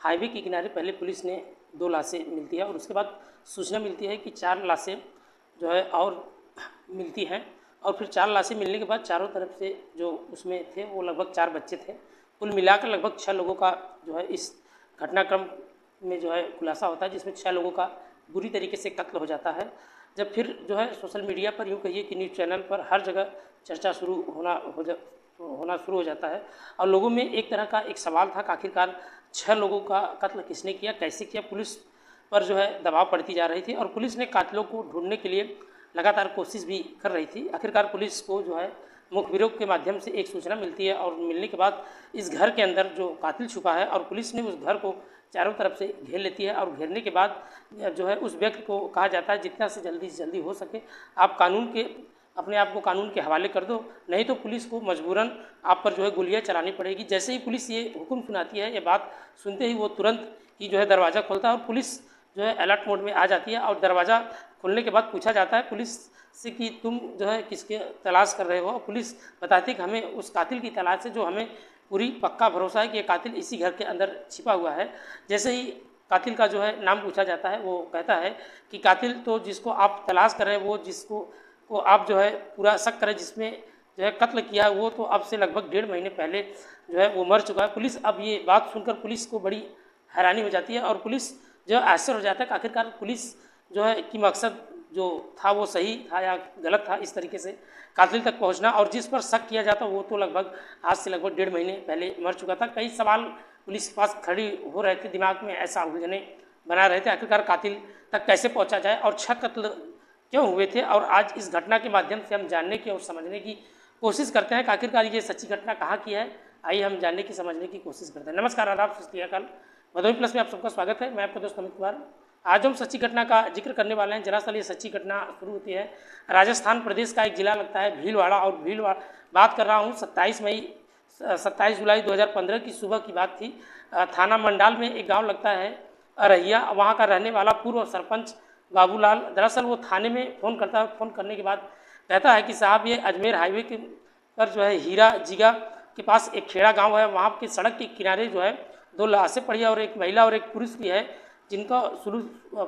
Highway के किनारे पहले पुलिस ने 2 लाशें मिलती है और उसके बाद सूचना मिलती है कि 4 लाशें जो है और मिलती हैं और फिर 4 लाशें मिलने के बाद चारों तरफ से जो उसमें थे वो लगभग 4 बच्चे थे। कुल मिलाकर लगभग 6 लोगों का जो है इस घटनाक्रम में जो है खुलासा होता है, जिसमें 6 लोगों का बुरी तरीके से कत्ल हो जाता है। जब फिर जो है सोशल मीडिया पर यूँ कहिए कि न्यूज़ चैनल पर हर जगह चर्चा होना शुरू हो जाता है और लोगों में एक तरह का एक सवाल था कि आखिरकार 6 लोगों का कत्ल किसने किया, कैसे किया। पुलिस पर जो है दबाव पड़ती जा रही थी और पुलिस ने कातिलों को ढूंढने के लिए लगातार कोशिश भी कर रही थी। आखिरकार पुलिस को जो है मुखबिरों के माध्यम से एक सूचना मिलती है और मिलने के बाद इस घर के अंदर जो कातिल छुपा है और पुलिस ने उस घर को चारों तरफ से घेर लेती है और घेरने के बाद जो है उस व्यक्ति को कहा जाता है जितना से जल्दी हो सके आप अपने आप को कानून के हवाले कर दो, नहीं तो पुलिस को मजबूरन आप पर जो है गोलियां चलानी पड़ेगी। जैसे ही पुलिस ये हुक्म सुनाती है, ये बात सुनते ही वो तुरंत ही जो है दरवाज़ा खोलता है और पुलिस जो है अलर्ट मोड में आ जाती है और दरवाज़ा खोलने के बाद पूछा जाता है पुलिस से कि तुम जो है किसके तलाश कर रहे हो। पुलिस बताती है कि हमें उस कातिल की तलाश है, जो हमें पूरी पक्का भरोसा है कि ये कातिल इसी घर के अंदर छिपा हुआ है। जैसे ही कातिल का जो है नाम पूछा जाता है, वो कहता है कि कातिल तो जिसको आप तलाश कर रहे हैं, वो जिसको आप जो है पूरा शक करें जिसमें जो है कत्ल किया है, वो तो अब से लगभग 1.5 महीने पहले जो है वो मर चुका है। पुलिस अब ये बात सुनकर पुलिस को बड़ी हैरानी हो जाती है और पुलिस जो है आश्चर्य हो जाता है कि आखिरकार पुलिस जो है कि मकसद जो था वो सही था या गलत था, इस तरीके से कातिल तक पहुंचना। और जिस पर शक किया जाता वो तो लगभग आज से लगभग 1.5 महीने पहले मर चुका था। कई सवाल पुलिस के पास खड़ी हो रहे थे, दिमाग में ऐसा उलझने बना रहे थे आखिरकार कातिल तक कैसे पहुंचा जाए और 6 कत्ल क्यों हुए थे। और आज इस घटना के माध्यम से हम जानने की और समझने की कोशिश करते हैं कि आखिरकार ये सच्ची घटना कहाँ की है। आइए हम जानने की समझने की कोशिश करते हैं। नमस्कार, आदाब, सत श्री अकाल। भदोही प्लस में आप सबका स्वागत है। मैं आपका दोस्त अमित कुमार। आज हम सच्ची घटना का जिक्र करने वाले हैं। दरअसल ये सच्ची घटना शुरू होती है राजस्थान प्रदेश का एक जिला लगता है भीलवाड़ा, और भीलवाड़ा बात कर रहा हूँ 27 जुलाई 2015 की सुबह की बात थी। थाना मंडाल में एक गाँव लगता है अरहिया, वहाँ का रहने वाला पूर्व सरपंच बाबूलाल, दरअसल वो थाने में फ़ोन करता है। फ़ोन करने के बाद कहता है कि साहब ये अजमेर हाईवे के पर जो है हीरा जिगा के पास एक खेड़ा गांव है, वहाँ के सड़क के किनारे जो है 2 लाशें पड़ी है और एक महिला और एक पुरुष भी है, जिनका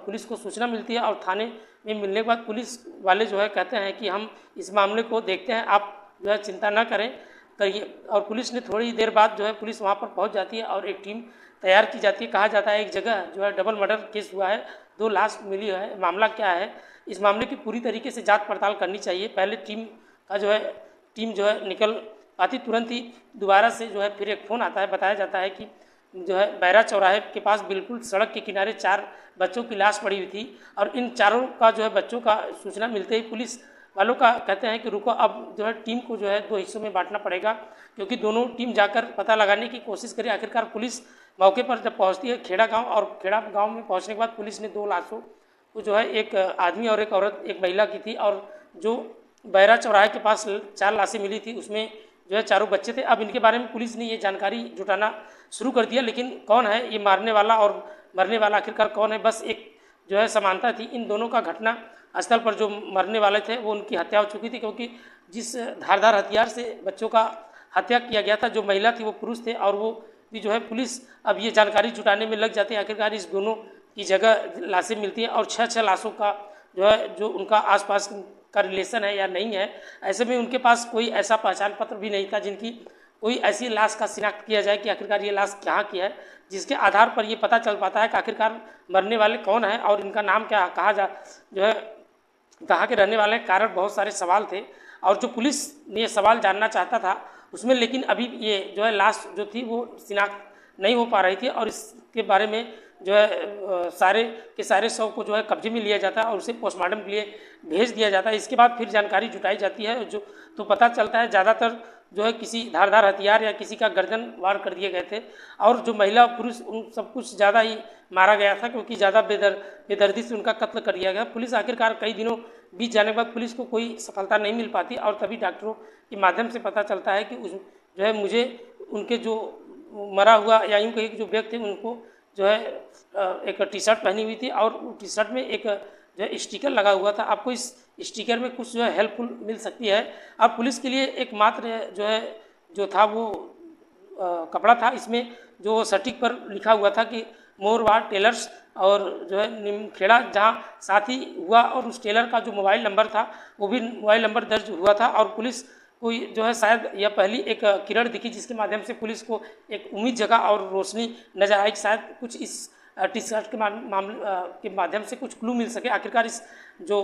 पुलिस को सूचना मिलती है। और थाने में मिलने के बाद पुलिस वाले जो है कहते हैं कि हम इस मामले को देखते हैं, आप जो है चिंता ना करिए। और पुलिस ने थोड़ी देर बाद जो है पुलिस वहाँ पर पहुँच जाती है और एक टीम तैयार की जाती है। कहा जाता है एक जगह जो है डबल मर्डर केस हुआ है, 2 लाश मिली है, मामला क्या है, इस मामले की पूरी तरीके से जांच पड़ताल करनी चाहिए। पहले टीम जो है निकल पाती, तुरंत ही दोबारा से जो है फिर एक फ़ोन आता है। बताया जाता है कि जो है बैरा चौराहे के पास बिल्कुल सड़क के किनारे 4 बच्चों की लाश पड़ी हुई थी और इन चारों का जो है बच्चों का सूचना मिलते ही पुलिस वालों का कहते हैं कि रुको, अब जो है टीम को जो है 2 हिस्सों में बांटना पड़ेगा, क्योंकि दोनों टीम जाकर पता लगाने की कोशिश करी। आखिरकार पुलिस मौके पर जब पहुंचती है खेड़ा गांव, और खेड़ा गांव में पहुंचने के बाद पुलिस ने 2 लाशों को जो है एक आदमी और एक औरत, एक महिला की थी, और जो बैरा चौराहे के पास 4 लाशें मिली थी उसमें जो है चारों बच्चे थे। अब इनके बारे में पुलिस ने ये जानकारी जुटाना शुरू कर दिया, लेकिन कौन है ये मारने वाला और मरने वाला आखिरकार कौन है, बस एक जो है समानता थी इन दोनों का। घटना स्थल पर जो मरने वाले थे वो उनकी हत्या हो चुकी थी, क्योंकि जिस धारदार हथियार से बच्चों का हत्या किया गया था, जो महिला थी वो पुरुष थे, और वो भी जो है पुलिस अब ये जानकारी जुटाने में लग जाती है। आखिरकार इस दोनों की जगह लाशें मिलती हैं और 6 लाशों का जो है जो उनका आसपास का रिलेशन है या नहीं है, ऐसे में उनके पास कोई ऐसा पहचान पत्र भी नहीं था जिनकी कोई ऐसी लाश का शिनाख्त किया जाए कि आखिरकार ये लाश कहाँ की है, जिसके आधार पर ये पता चल पाता है कि आखिरकार मरने वाले कौन है और इनका नाम क्या, कहाँ के रहने वाले हैं। कारण बहुत सारे सवाल थे और जो पुलिस ने ये सवाल जानना चाहता था उसमें, लेकिन अभी ये जो है लाश जो थी वो शिनाख्त नहीं हो पा रही थी और इसके बारे में जो है सारे के सारे शव को जो है कब्जे में लिया जाता है और उसे पोस्टमार्टम के लिए भेज दिया जाता है। इसके बाद फिर जानकारी जुटाई जाती है जो तो पता चलता है ज़्यादातर जो है किसी धारदार हथियार या किसी का गर्दन वार कर दिए गए थे, और जो महिला पुरुष उन सब कुछ ज़्यादा ही मारा गया था, क्योंकि ज़्यादा बेदर्दी से उनका कत्ल कर दिया गया। पुलिस आखिरकार कई दिनों बीत जाने के बाद पुलिस को कोई सफलता नहीं मिल पाती और तभी डॉक्टरों के माध्यम से पता चलता है कि जो है मुझे उनके जो मरा हुआ या यूँ कहिए कि जो व्यक्ति थे उनको जो है एक टी शर्ट पहनी हुई थी और टी शर्ट में एक जो है स्टिकर लगा हुआ था। आपको इस स्टिकर में कुछ जो है हेल्पफुल मिल सकती है। अब पुलिस के लिए एकमात्र जो था वो कपड़ा था, इसमें जो सटीक पर लिखा हुआ था कि मोरवाड़ टेलर्स और जो है निमखेड़ा, जहाँ साथ ही हुआ, और उस टेलर का जो मोबाइल नंबर था वो भी मोबाइल नंबर दर्ज हुआ था। और पुलिस को जो है शायद यह पहली एक किरण दिखी जिसके माध्यम से पुलिस को एक उम्मीद जगा और रोशनी नजर आई कि शायद कुछ इस टी शर्ट के मामले के माध्यम से कुछ क्लू मिल सके। आखिरकार इस जो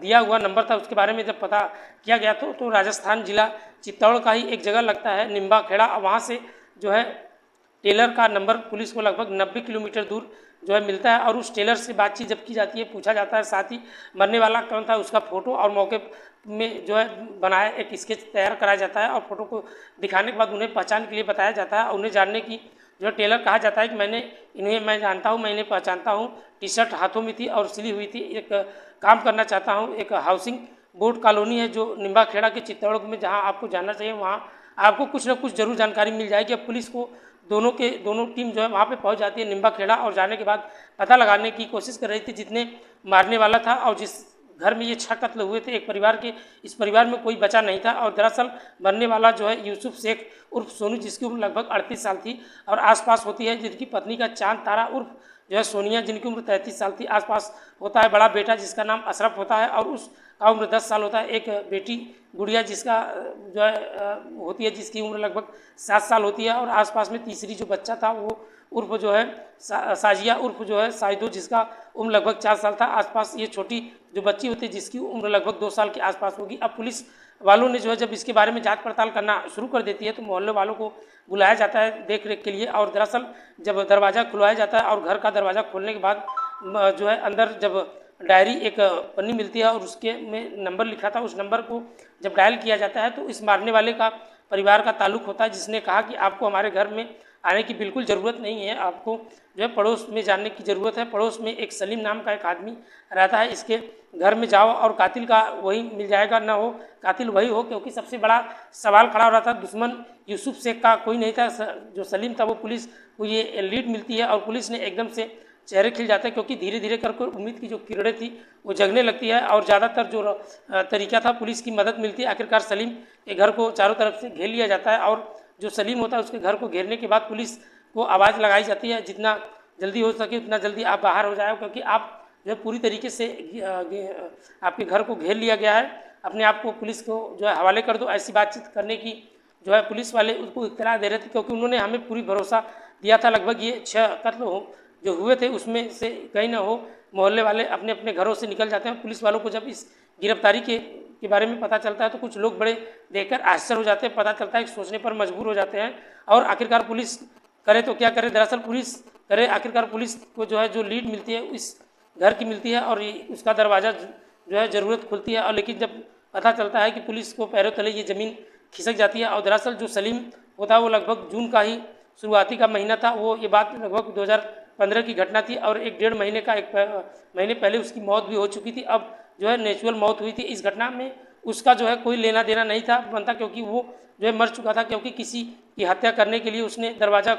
दिया हुआ नंबर था उसके बारे में जब पता किया गया तो राजस्थान जिला चित्तौड़ का ही एक जगह लगता है निम्बाखेड़ा, वहाँ से जो है टेलर का नंबर पुलिस को लगभग 90 किलोमीटर दूर जो है मिलता है। और उस टेलर से बातचीत जब की जाती है, पूछा जाता है, साथ ही मरने वाला कौन था उसका फ़ोटो और मौके में जो है बनाया एक स्केच तैयार कराया जाता है और फोटो को दिखाने के बाद उन्हें पहचान के लिए बताया जाता है और उन्हें जानने की जो टेलर कहा जाता है कि मैं जानता हूँ, मैं इन्हें पहचानता हूँ, टी शर्ट हाथों में थी और सिली हुई थी, एक काम करना चाहता हूँ, एक हाउसिंग बोर्ड कॉलोनी है जो निम्बाखेड़ा के चित्तौड़ में, जहाँ आपको जानना चाहिए, वहाँ आपको कुछ ना कुछ जरूर जानकारी मिल जाएगी। अब पुलिस को दोनों टीम जो है वहाँ पे पहुँच जाती है निम्बाखेड़ा और जाने के बाद पता लगाने की कोशिश कर रही थी जितने मारने वाला था और जिस घर में ये 6 कत्ल हुए थे, एक परिवार के, इस परिवार में कोई बचा नहीं था। और दरअसल मरने वाला जो है यूसुफ शेख उर्फ सोनू, जिसकी उम्र लगभग 38 साल थी और आसपास होती है, जिनकी पत्नी का चांद तारा उर्फ जो है सोनिया, जिनकी उम्र 33 साल थी, आसपास होता है बड़ा बेटा जिसका नाम अशरफ होता है और उसका उम्र 10 साल होता है, एक बेटी गुड़िया जिसका जो है होती है, जिसकी उम्र लगभग 7 साल होती है और आसपास में तीसरी जो बच्चा था वो उर्फ जो है साजिया उर्फ जो है साइदो, जिसका उम्र लगभग 4 साल था। आसपास ये छोटी जो बच्ची होती है जिसकी उम्र लगभग 2 साल के आसपास होगी। अब पुलिस वालों ने जो है जब इसके बारे में जांच पड़ताल करना शुरू कर देती है तो मोहल्ले वालों को बुलाया जाता है देख रेख के लिए। और दरअसल जब दरवाज़ा खुलवाया जाता है और घर का दरवाज़ा खोलने के बाद जो है अंदर जब डायरी एक पन्नी मिलती है और उसके में नंबर लिखा था, उस नंबर को जब डायल किया जाता है तो इस मारने वाले का परिवार का ताल्लुक होता है, जिसने कहा कि आपको हमारे घर में आने की बिल्कुल ज़रूरत नहीं है, आपको जो है पड़ोस में जानने की ज़रूरत है। पड़ोस में एक सलीम नाम का एक आदमी रहता है, इसके घर में जाओ और कातिल का वही मिल जाएगा, ना हो कातिल वही हो, क्योंकि सबसे बड़ा सवाल खड़ा हो रहा था, दुश्मन यूसुफ शेख का कोई नहीं था, जो सलीम था वो पुलिस को ये लीड मिलती है और पुलिस ने एकदम से चेहरे खिल जाते हैं, क्योंकि धीरे धीरे करके उम्मीद की जो किरणें थी वो जगने लगती है और ज़्यादातर जो तरीका था पुलिस की मदद मिलती है। आखिरकार सलीम के घर को चारों तरफ से घेर लिया जाता है और जो सलीम होता है उसके घर को घेरने के बाद पुलिस को आवाज़ लगाई जाती है, जितना जल्दी हो सके उतना जल्दी आप बाहर हो जाए, क्योंकि आप जो है पूरी तरीके से आपके घर को घेर लिया गया है, अपने आप को पुलिस को जो है हवाले कर दो। ऐसी बातचीत करने की जो है पुलिस वाले उसको इत्तला दे रहे थे, क्योंकि उन्होंने हमें पूरी भरोसा दिया था। लगभग ये 6 कत्ल जो हुए थे उसमें से कहीं ना हो मोहल्ले वाले अपने अपने घरों से निकल जाते हैं। पुलिस वालों को जब इस गिरफ्तारी के बारे में पता चलता है तो कुछ लोग बड़े देखकर आश्चर्य हो जाते हैं, पता चलता है कि सोचने पर मजबूर हो जाते हैं और आखिरकार पुलिस करे तो क्या करे। दरअसल पुलिस करे, आखिरकार पुलिस को जो है जो लीड मिलती है इस घर की मिलती है और उसका दरवाज़ा जो है ज़रूरत खुलती है। और लेकिन जब पता चलता है कि पुलिस को पैरों तले ये ज़मीन खिसक जाती है और दरअसल जो सलीम होता है वो लगभग जून का ही शुरुआती का महीना था, वो ये बात लगभग 2015 की घटना थी और 1-1.5 महीने का महीने पहले उसकी मौत भी हो चुकी थी। अब जो है नेचुरल मौत हुई थी। इस घटना में उसका जो है कोई लेना देना नहीं था बनता, क्योंकि वो जो है मर चुका था, क्योंकि किसी की हत्या करने के लिए उसने दरवाज़ा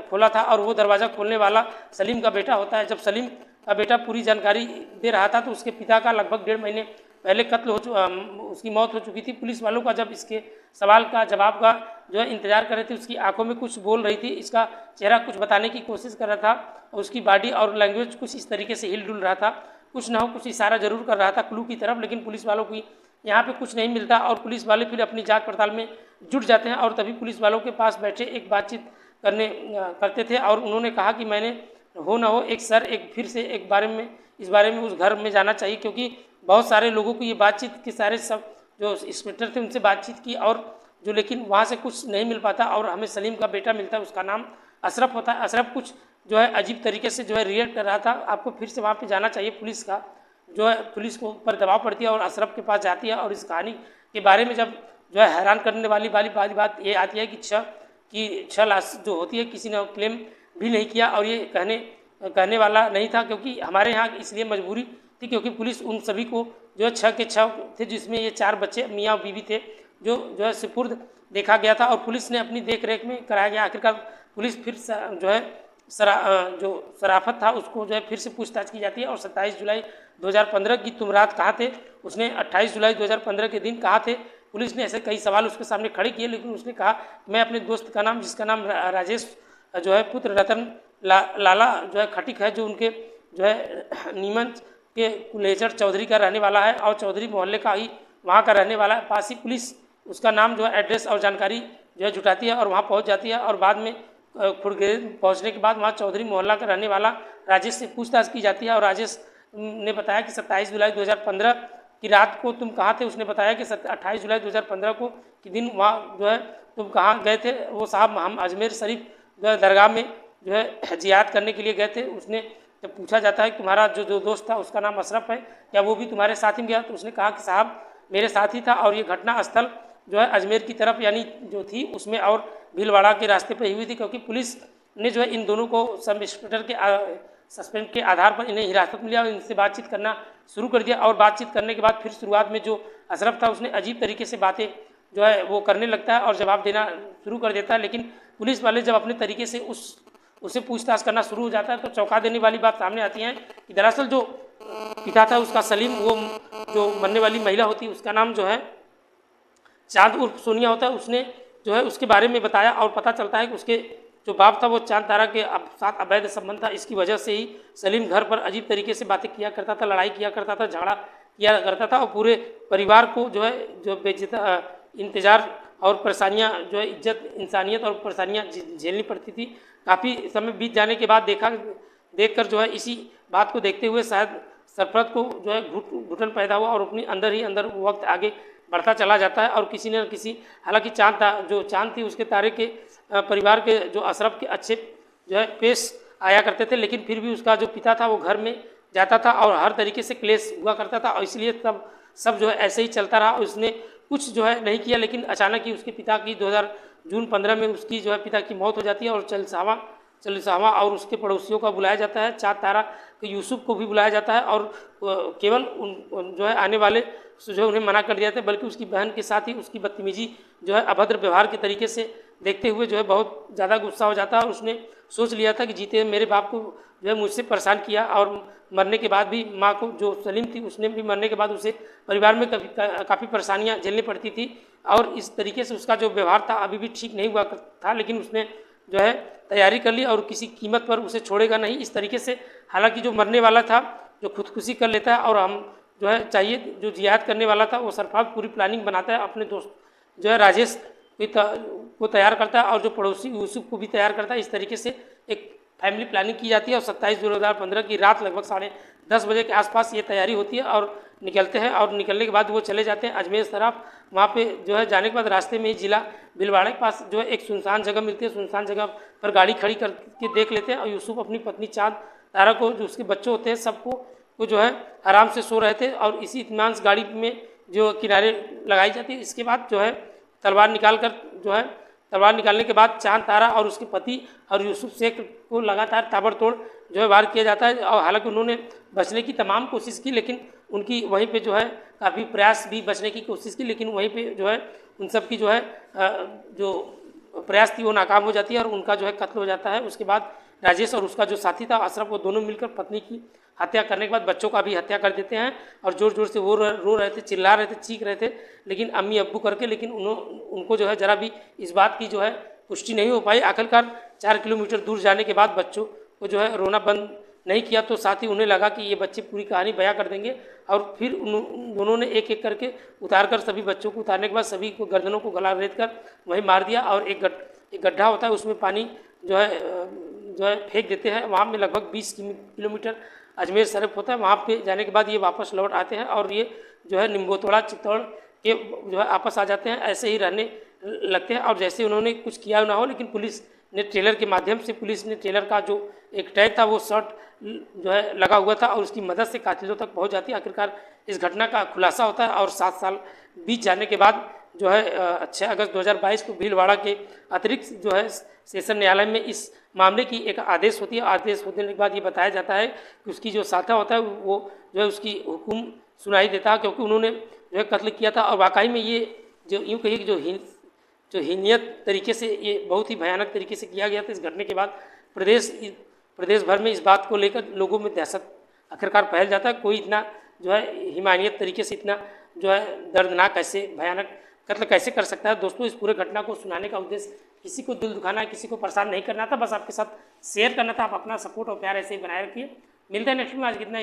खोला था और वो दरवाज़ा खोलने वाला सलीम का बेटा होता है। जब सलीम का बेटा पूरी जानकारी दे रहा था तो उसके पिता का लगभग 1.5 महीने पहले उसकी मौत हो चुकी थी। पुलिस वालों का जब इसके सवाल का जवाब का जो है इंतजार कर रहे थे, उसकी आंखों में कुछ बोल रही थी, इसका चेहरा कुछ बताने की कोशिश कर रहा था, उसकी बॉडी और लैंग्वेज कुछ इस तरीके से हिल डुल रहा था, कुछ ना हो कुछ इशारा जरूर कर रहा था क्लू की तरफ। लेकिन पुलिस वालों की यहाँ पे कुछ नहीं मिलता और पुलिस वाले फिर अपनी जांच पड़ताल में जुट जाते हैं और तभी पुलिस वालों के पास बैठे एक बातचीत करते थे और उन्होंने कहा कि मैंने हो ना हो एक सर एक फिर से एक इस बारे में उस घर में जाना चाहिए, क्योंकि बहुत सारे लोगों को ये बातचीत के सारे सब जो इंस्पेक्टर थे उनसे बातचीत की और जो लेकिन वहाँ से कुछ नहीं मिल पाता और हमें सलीम का बेटा मिलता है, उसका नाम अशरफ होता है। अशरफ कुछ जो है अजीब तरीके से जो है रिएक्ट कर रहा था, आपको फिर से वहाँ पे जाना चाहिए। पुलिस का जो है पुलिस को ऊपर दबाव पड़ती है और अशरफ के पास जाती है और इस कहानी के बारे में जब जो है हैरान करने वाली बात ये आती है कि 6 लाश जो होती है किसी ने क्लेम भी नहीं किया और ये कहने वाला नहीं था, क्योंकि हमारे यहाँ इसलिए मजबूरी थी क्योंकि पुलिस उन सभी को जो है 6 के 6 थे, जिसमें ये 4 बच्चे मियाँ और बीवी थे जो है सुपुर्द देखा गया था और पुलिस ने अपनी देख रेख में कराया गया। आखिरकार पुलिस फिर जो है जो शराफत था उसको जो है फिर से पूछताछ की जाती है और 27 जुलाई 2015 की तुम रात कहाँ थे, उसने 28 जुलाई 2015 के दिन कहा थे पुलिस ने ऐसे कई सवाल उसके सामने खड़े किए, लेकिन उसने कहा मैं अपने दोस्त का नाम, जिसका नाम राजेश जो है पुत्र रतन लाला जो है खटिक है, जो उनके जो है नीमच के कुलेचर चौधरी का रहने वाला है और चौधरी मोहल्ले का ही वहाँ का रहने वाला है। पास ही पुलिस उसका नाम जो है एड्रेस और जानकारी जो है जुटाती है और वहाँ पहुँच जाती है। और बाद में खुड़गेर पहुँचने के बाद वहाँ चौधरी मोहल्ला का रहने वाला राजेश से पूछताछ की जाती है और राजेश ने बताया कि 27 जुलाई 2015 की रात को तुम कहाँ थे। उसने बताया कि 28 जुलाई 2015 को कि दिन वहाँ जो है तुम कहाँ गए थे। वो साहब हम अजमेर शरीफ जो है दरगाह में जो है जियाद करने के लिए गए थे। उसने जब पूछा जाता है कि तुम्हारा जो दोस्त था उसका नाम अशरफ है, क्या वो भी तुम्हारे साथ ही गया, तो उसने कहा कि साहब मेरे साथ ही था और ये घटना स्थल जो है अजमेर की तरफ यानी जो थी उसमें और भीलवाड़ा के रास्ते पर ही हुई थी, क्योंकि पुलिस ने जो है इन दोनों को सब इंस्पेक्टर के सस्पेंड के आधार पर इन्हें हिरासत में लिया और इनसे बातचीत करना शुरू कर दिया। और बातचीत करने के बाद फिर शुरुआत में जो अशरफ था उसने अजीब तरीके से बातें जो है वो करने लगता है और जवाब देना शुरू कर देता है। लेकिन पुलिस वाले जब अपने तरीके से उससे पूछताछ करना शुरू हो जाता है तो चौंका देने वाली बात सामने आती है कि दरअसल जो पिता था उसका सलीम, वो जो मरने वाली महिला होती है उसका नाम जो है चांद उर्फ सोनिया होता है। उसने जो है उसके बारे में बताया और पता चलता है कि उसके जो बाप था वो चांद तारा के साथ अवैध संबंध था। इसकी वजह से ही सलीम घर पर अजीब तरीके से बातें किया करता था, लड़ाई किया करता था, झगड़ा किया करता था और पूरे परिवार को जो है जो बेइज्जती इंतजार और परेशानियां जो है इज्जत इंसानियत और परेशानियां झेलनी पड़ती थी। काफ़ी समय बीत जाने के बाद देखकर जो है इसी बात को देखते हुए शायद सरफराज को जो है घुटन पैदा हुआ और अपनी अंदर ही अंदर वक्त आगे बढ़ता चला जाता है। और किसी न किसी, हालांकि चांद थी उसके तारे के परिवार के जो अशरफ के अच्छे जो है पेश आया करते थे, लेकिन फिर भी उसका जो पिता था वो घर में जाता था और हर तरीके से क्लेश हुआ करता था और इसलिए तब सब जो है ऐसे ही चलता रहा। उसने कुछ जो है नहीं किया, लेकिन अचानक ही उसके पिता की जून 15 में उसकी जो है पिता की मौत हो जाती है और चलसावा और उसके पड़ोसियों का बुलाया जाता है। चाँद तारा के यूसुफ को भी बुलाया जाता है और केवल उन जो है आने वाले जो उन्हें मना कर दिया था, बल्कि उसकी बहन के साथ ही उसकी बदतमीजी जो है अभद्र व्यवहार के तरीके से देखते हुए जो है बहुत ज़्यादा गुस्सा हो जाता है। और उसने सोच लिया था कि जीते मेरे बाप को जो है मुझसे परेशान किया और मरने के बाद भी माँ को जो सलीम थी उसने भी मरने के बाद उसे परिवार में काफ़ी परेशानियाँ झेलनी पड़ती थी और इस तरीके से उसका जो व्यवहार था अभी भी ठीक नहीं हुआ था। लेकिन उसने जो है तैयारी कर ली और किसी कीमत पर उसे छोड़ेगा नहीं इस तरीके से। हालांकि जो मरने वाला था जो खुदकुशी कर लेता है और हम जो है चाहिए जो जिहाद करने वाला था वो सरफराज पूरी प्लानिंग बनाता है, अपने दोस्त जो है राजेश को तैयार करता है और जो पड़ोसी यूसुफ को भी तैयार करता है। इस तरीके से एक फैमिली प्लानिंग की जाती है और 27 जून 2015 की रात लगभग 10:30 बजे के आसपास ये तैयारी होती है और निकलते हैं। और निकलने के बाद वो चले जाते हैं अजमेर तरफ। वहाँ पे जो है जाने के बाद रास्ते में ही जिला भीलवाड़ा के पास जो है एक सुनसान जगह मिलती है। सुनसान जगह पर गाड़ी खड़ी करके देख लेते हैं और यूसुफ अपनी पत्नी चाँद तारा को, जो उसके बच्चे होते हैं, सबको वो जो है आराम से सो रहे थे और इसी इत्मीनान से गाड़ी में जो किनारे लगाई जाती है। इसके बाद जो है तलवार निकालने के बाद चाँद तारा और उसके पति और यूसुफ शेख को लगातार ताबड़तोड़ जो है वार किया जाता है। और हालांकि उन्होंने बचने की तमाम कोशिश की, लेकिन उनकी वहीं पे जो है काफ़ी प्रयास भी बचने की कोशिश की, लेकिन वहीं पे जो है उन सब की जो है जो प्रयास थी वो नाकाम हो जाती है और उनका जो है कत्ल हो जाता है। उसके बाद राजेश और उसका जो साथी था अशरफ, वो दोनों मिलकर पत्नी की हत्या करने के बाद बच्चों का भी हत्या कर देते हैं और ज़ोर ज़ोर से वो रो रहे थे, चिल्ला रहे थे, चीख रहे थे, लेकिन अम्मी अब्बू करके, लेकिन उनको जो है ज़रा भी इस बात की जो है पुष्टि नहीं हो पाई। आखिरकार 4 किलोमीटर दूर जाने के बाद बच्चों को जो है रोना बंद नहीं किया तो साथ ही उन्हें लगा कि ये बच्चे पूरी कहानी बयां कर देंगे और फिर उन दोनों ने एक एक करके उतारकर सभी बच्चों को उतारने के बाद सभी को गर्दनों को गला रेत कर वहीं मार दिया और एक गड्ढा होता है उसमें पानी जो है फेंक देते हैं। वहाँ में लगभग 20 किलोमीटर अजमेर शरीफ होता है। वहाँ पे जाने के बाद ये वापस लौट आते हैं और ये जो है निम्बोतोड़ा चित्तौड़ के जो है आपस आ जाते हैं, ऐसे ही रहने लगते हैं। और जैसे उन्होंने कुछ किया ना हो, लेकिन पुलिस ने ट्रेलर के माध्यम से ट्रेलर का जो एक टैग था वो शॉट जो है लगा हुआ था और उसकी मदद से कातिलों तक पहुंच जाती है। आखिरकार इस घटना का खुलासा होता है और 7 साल बीत जाने के बाद जो है 6 अगस्त 2022 को भीलवाड़ा के अतिरिक्त जो है सेशन न्यायालय में इस मामले की एक आदेश होती है। आदेश होने के बाद ये बताया जाता है कि उसकी जो साथा होता है वो जो है उसकी हुक्म सुनाई देता है, क्योंकि उन्होंने जो है कत्ल किया था और वाकई में ये जो यूँ कहिए कि जो हीनियत तरीके से ये बहुत ही भयानक तरीके से किया गया था। इस घटने के बाद प्रदेश भर में इस बात को लेकर लोगों में दहशत आखिरकार फैल जाता है। कोई इतना जो है हिमानियत तरीके से इतना जो है दर्दनाक ऐसे भयानक कत्ल कैसे कर सकता है। दोस्तों, इस पूरे घटना को सुनाने का उद्देश्य किसी को दिल दुखाना, किसी को परेशान नहीं करना था, बस आपके साथ शेयर करना था। आप अपना सपोर्ट और प्यार ऐसे ही बनाए रखिए। मिलते हैं नेक्स्ट में, आज कितना